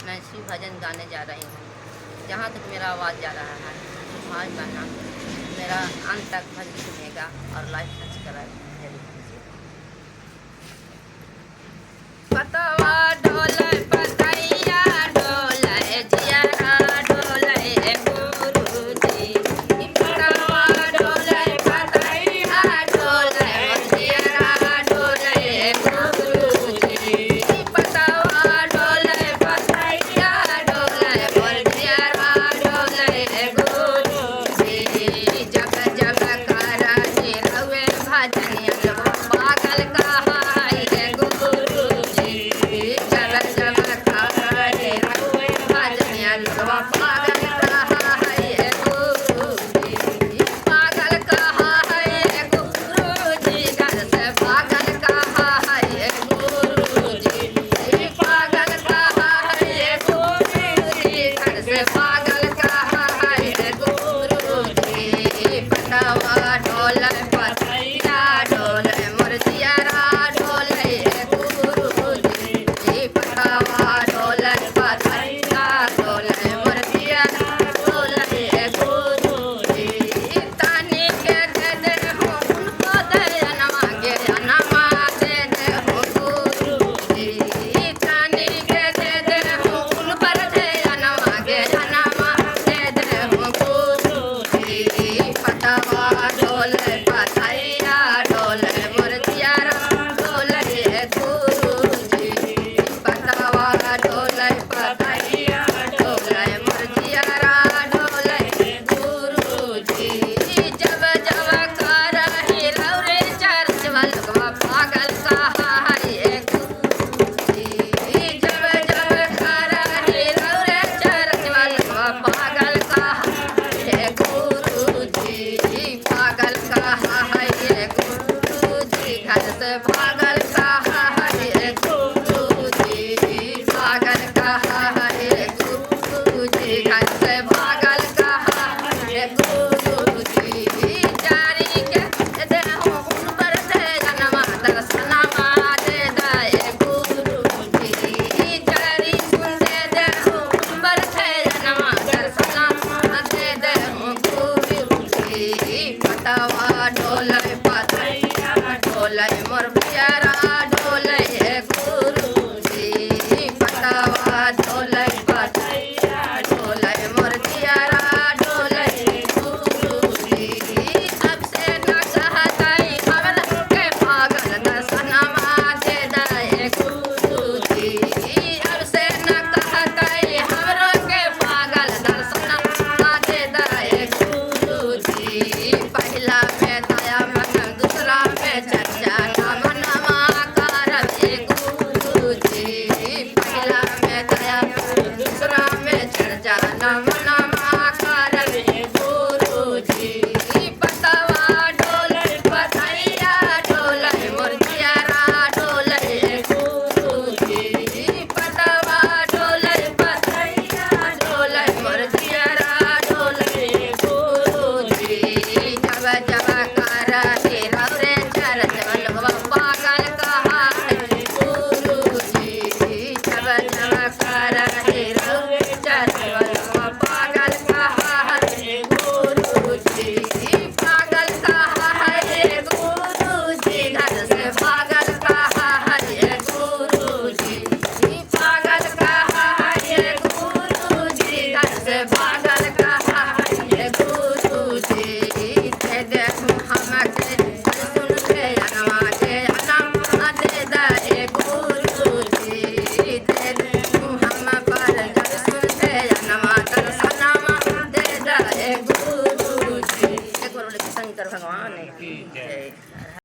मैं शिव भजन गाने जा रही हूँ। जहाँ तक मेरा आवाज़ जा रहा है, आज गाना मेरा अंत तक भजन सुनेगा और लाइक सब्सक्राइब जरूर कीजिएगा। पतवा डोले पतैया डोले जिया डोले गुरुजी, पतवा डोले पतैया डोले जिया डोले गुरुजी, पतवा डोले पतैया डोले जिया डोले गुरुजी। जब जब करा रवे भजनिया पागल कहाई रे गुरुजी, जब जब करा रवे भजनिया पागल कहाई रे गुरुजी, पागल कहाई रे गुरुजी, घर से पागल कहाई रे गुरुजी, पागल कहाई रे गुरुजी, घर से पागल कहाई रे गुरुजी। पतवा डोले पतैया डोले मोर जियारा डोले गुरुजी, पतवा डोले पतैया डोले मोर जियारा डोले गुरुजी। तानी के दे दे हो उनको दयानमा के अनमा दे दे हो गुरुजी, तानी के दे दे हो उन पर दयानमा के अनमा दे दे हो गुरुजी। पतवा डोले पतैया डोले मोर जियारा डोले गुरुजी, पतवा डोले पतैया डोले मोर जियारा डोले गुरुजी। जब जब कर रवे चर्च वालवा पागल कहाई रे गुरुजी, जब जब कर रवे चर्च वालवा पागल कहाई रे गुरुजी, पागल कहाई रे गुरुजी, घर से पागल कहाई रे गुरुजी, पागल कहाई रे गुरुजी, घर से पागल कहाई रे गुरुजी। जारी के दे हो उन पर दे जनमा दर्शनमा दे दे गुरुजी, जारी सुन दे हो उन पर दे जनमा दर्शनमा दे दे गुरुजी। पतवा डोले पतैया डोले मोर जियारा डोले गुरुजी, पतवा डोले पतैया डोले मोर जियारा डोले गुरुजी। अब से न कहतई हमर के पागल दर्शनमा दे दे गुरुजी, अब से न कहतई हमरो के पागल दर्शनमा दे दे गुरुजी। पहला में दया मन दूसरा में चर्चा नमनमा करबे गुरुजी, पहला में दया दूसरा में चर्चा नमनमा करबे गुरुजी। पतवा डोले पतैया डोले मोर जियारा डोले गुरुजी, पतवा डोले पतैया डोले मोर जियारा डोले गुरुजी। जब जब कर रवे चर्च वालवा पागल कहाई रे गुरुजी, जब जब